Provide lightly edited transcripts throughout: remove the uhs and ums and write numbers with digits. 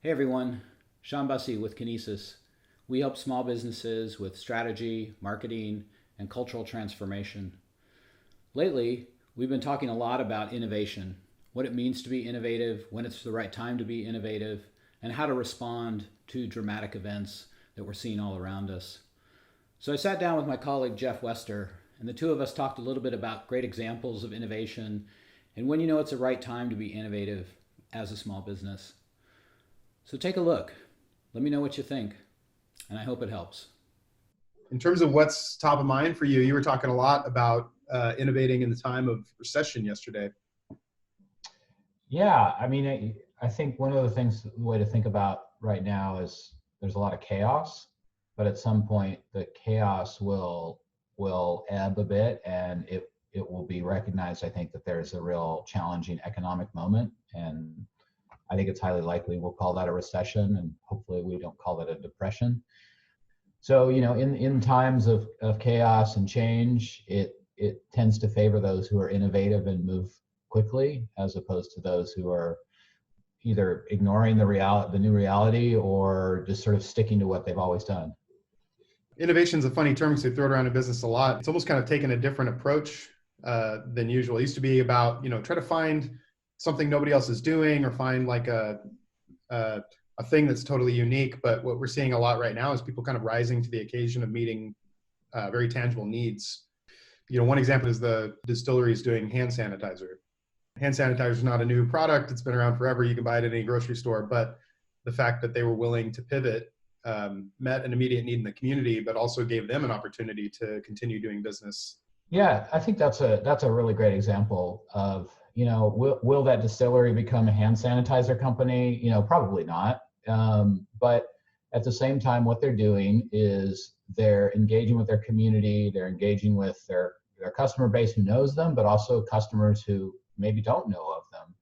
Hey everyone, Shawn Busse with Kinesis. We help small businesses with strategy, marketing, and cultural transformation. Lately, we've been talking a lot about innovation, what it means to be innovative, when it's the right time to be innovative, and how to respond to dramatic events that we're seeing all around us. So I sat down with my colleague Jeff Wester, and the two of us talked a little bit about great examples of innovation and when you know it's the right time to be innovative as a small business. So take a look. Let me know what you think, and I hope it helps. In terms of what's top of mind for you, you were talking a lot about innovating in the time of recession yesterday. Yeah, I think one of the things, the way to think about right now is there's a lot of chaos, but at some point the chaos will ebb a bit, and it will be recognized. I think that there's a real challenging economic moment, and I think it's highly likely we'll call that a recession, and hopefully we don't call it a depression. So, in times of chaos and change, it tends to favor those who are innovative and move quickly, as opposed to those who are either ignoring the new reality, or just sort of sticking to what they've always done. Innovation is a funny term because they throw it around in business a lot. It's almost kind of taken a different approach than usual. It used to be about, try to find something nobody else is doing, or find like a thing that's totally unique. But what we're seeing a lot right now is people kind of rising to the occasion of meeting very tangible needs. One example is the distilleries doing hand sanitizer. Hand sanitizer is not a new product. It's been around forever. You can buy it at any grocery store. But the fact that they were willing to pivot met an immediate need in the community, but also gave them an opportunity to continue doing business. Yeah, I think that's a really great example of, will that distillery become a hand sanitizer company? Probably not. But at the same time, what they're doing is they're engaging with their community. They're engaging with their customer base who knows them, but also customers who maybe don't know of them.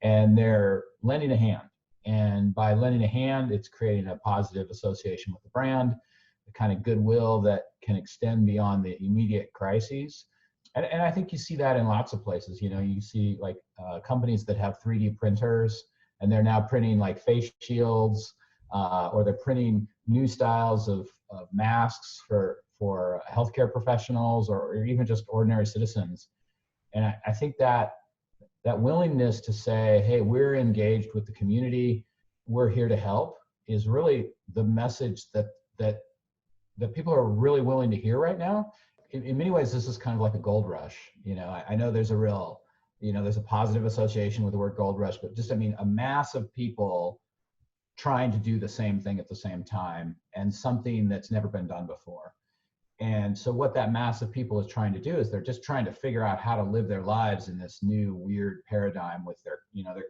And they're lending a hand. And by lending a hand, it's creating a positive association with the brand, the kind of goodwill that can extend beyond the immediate crises. And I think you see that in lots of places. You see like companies that have 3D printers, and they're now printing like face shields, or they're printing new styles of masks for healthcare professionals, or even just ordinary citizens. And I think that willingness to say, hey, we're engaged with the community, we're here to help, is really the message that people are really willing to hear right now. In many ways, this is kind of like a gold rush. I know there's a real, there's a positive association with the word gold rush, but just, a mass of people trying to do the same thing at the same time, and something that's never been done before. And so what that mass of people is trying to do is they're just trying to figure out how to live their lives in this new weird paradigm, with their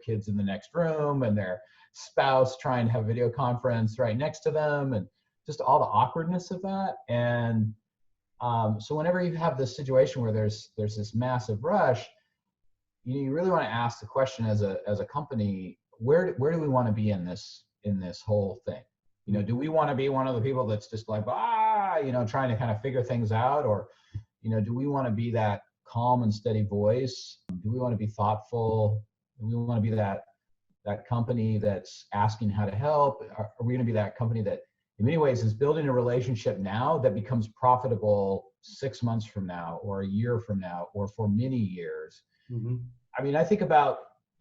kids in the next room, and their spouse trying to have a video conference right next to them, and just all the awkwardness of that. And so whenever you have this situation where there's this massive rush, you really want to ask the question as a company, where do we want to be in this whole thing? Do we want to be one of the people that's just like, trying to kind of figure things out? Or, do we want to be that calm and steady voice? Do we want to be thoughtful? Do we want to be that company that's asking how to help? Are we going to be that company that in many ways is building a relationship now that becomes profitable 6 months from now, or a year from now, or for many years? Mm-hmm. I think about,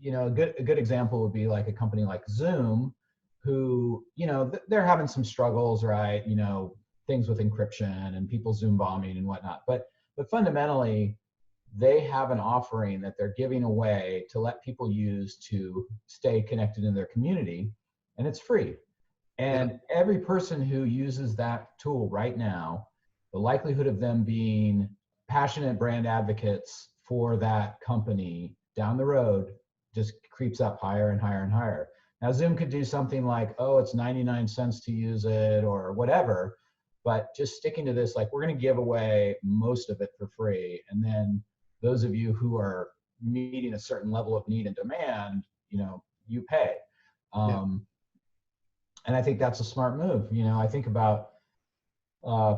a good example would be like a company like Zoom, who, they're having some struggles, right? Things with encryption and people Zoom bombing and whatnot. But fundamentally, they have an offering that they're giving away to let people use to stay connected in their community, and it's free. And every person who uses that tool right now, the likelihood of them being passionate brand advocates for that company down the road just creeps up higher and higher and higher. Now, Zoom could do something like, oh, it's 99 cents to use it, or whatever, but just sticking to this, like, we're going to give away most of it for free. And then those of you who are meeting a certain level of need and demand, you pay. And I think that's a smart move. I think about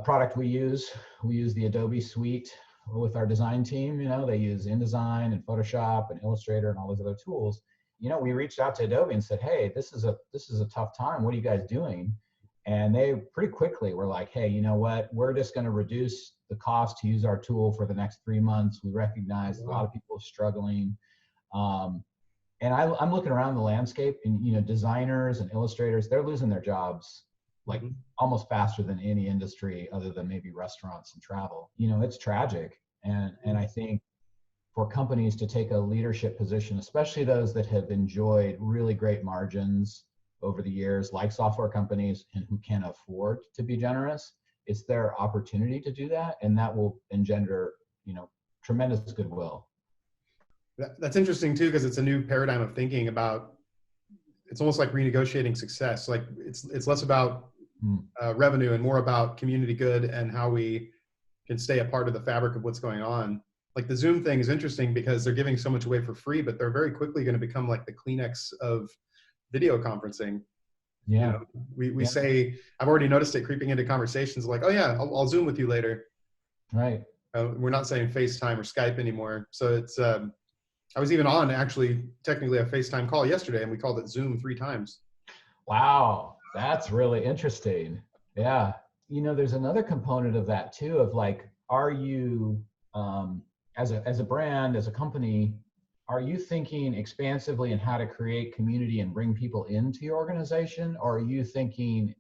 product we use the Adobe suite with our design team. They use InDesign and Photoshop and Illustrator and all those other tools. we reached out to Adobe and said, hey, this is a tough time. What are you guys doing? And they pretty quickly were like, hey, you know what? We're just going to reduce the cost to use our tool for the next 3 months. We recognize a lot of people are struggling. And I'm looking around the landscape, and designers and illustrators, they're losing their jobs like almost faster than any industry other than maybe restaurants and travel. It's tragic. And I think for companies to take a leadership position, especially those that have enjoyed really great margins over the years, like software companies, and who can afford to be generous, it's their opportunity to do that, and that will engender tremendous goodwill. That's interesting too, because it's a new paradigm of thinking about. It's almost like renegotiating success. Like it's less about revenue and more about community good and how we can stay a part of the fabric of what's going on. Like the Zoom thing is interesting because they're giving so much away for free, but they're very quickly going to become like the Kleenex of video conferencing. Yeah. We say, I've already noticed it creeping into conversations like, oh yeah, I'll Zoom with you later. Right. We're not saying FaceTime or Skype anymore. So it's, I was even on actually technically a FaceTime call yesterday, and we called it Zoom 3 times. Wow. That's really interesting. Yeah. There's another component of that too, of like, are you, as a brand, as a company, are you thinking expansively in how to create community and bring people into your organization? Or are you thinking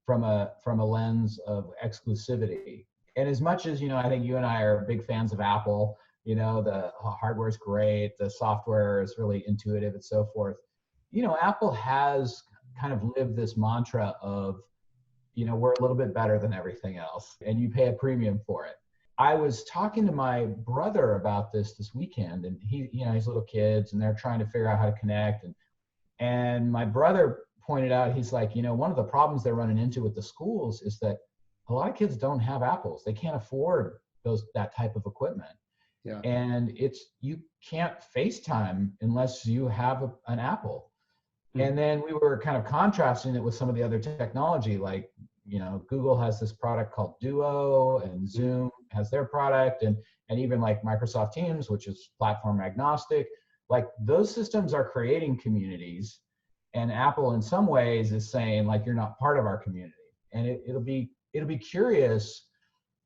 from a lens of exclusivity? And as much as, I think you and I are big fans of Apple, the hardware is great, the software is really intuitive and so forth. Apple has kind of lived this mantra of, we're a little bit better than everything else, and you pay a premium for it. I was talking to my brother about this weekend, and he's little kids, and they're trying to figure out how to connect. And my brother pointed out, he's like, one of the problems they're running into with the schools is that a lot of kids don't have Apples. They can't afford that type of equipment. Yeah. And you can't FaceTime unless you have an Apple. And then we were kind of contrasting it with some of the other technology, like, Google has this product called Duo, and Zoom has their product, and even like Microsoft Teams, which is platform agnostic. Like those systems are creating communities, and Apple in some ways is saying like, you're not part of our community. And it'll be curious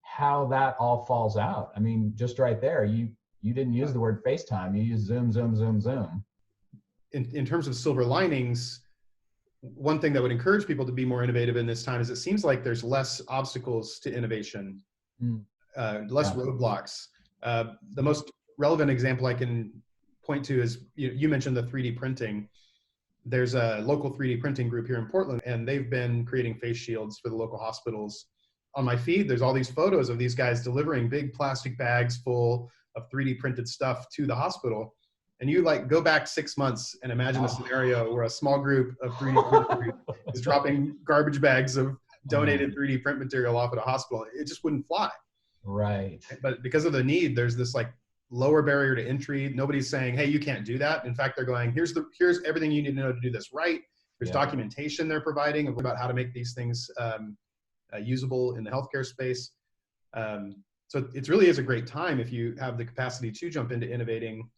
how that all falls out. I mean, just right there, you didn't use the word FaceTime, you used Zoom, Zoom, Zoom, Zoom. In terms of silver linings, one thing that would encourage people to be more innovative in this time is it seems like there's less obstacles to innovation, less roadblocks. The most relevant example I can point to is, you mentioned the 3D printing. There's a local 3D printing group here in Portland, and they've been creating face shields for the local hospitals. On my feed, there's all these photos of these guys delivering big plastic bags full of 3D printed stuff to the hospital. And you like go back 6 months and imagine a scenario where a small group of 3D printers is dropping garbage bags of donated 3D print material off at a hospital. It just wouldn't fly. Right. But because of the need, there's this like lower barrier to entry. Nobody's saying, hey, you can't do that. In fact, they're going, here's everything you need to know to do this right. There's documentation they're providing about how to make these things usable in the healthcare space. So it really is a great time if you have the capacity to jump into innovating.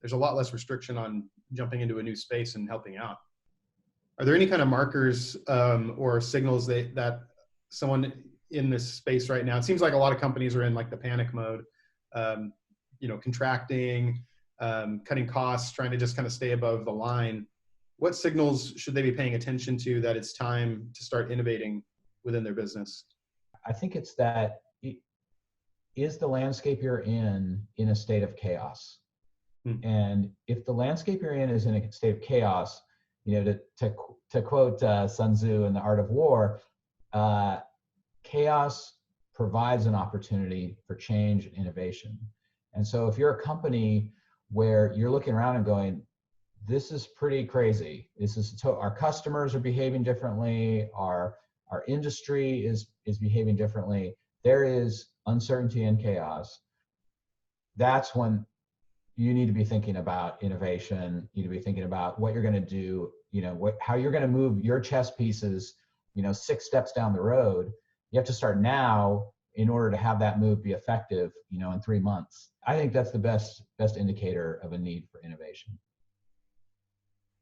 There's a lot less restriction on jumping into a new space and helping out. Are there any kind of markers or signals that someone in this space right now, it seems like a lot of companies are in like the panic mode, contracting, cutting costs, trying to just kind of stay above the line. What signals should they be paying attention to that it's time to start innovating within their business? I think it's that, is the landscape you're in a state of chaos? And if the landscape you're in is in a state of chaos, to quote Sun Tzu in The Art of War, chaos provides an opportunity for change and innovation. And so if you're a company where you're looking around and going, this is pretty crazy. Our customers are behaving differently. Our industry is behaving differently. There is uncertainty and chaos. That's when you need to be thinking about innovation. You need to be thinking about what you're going to do, how you're going to move your chess pieces, 6 steps down the road. You have to start now in order to have that move be effective, in 3 months. I think that's the best indicator of a need for innovation.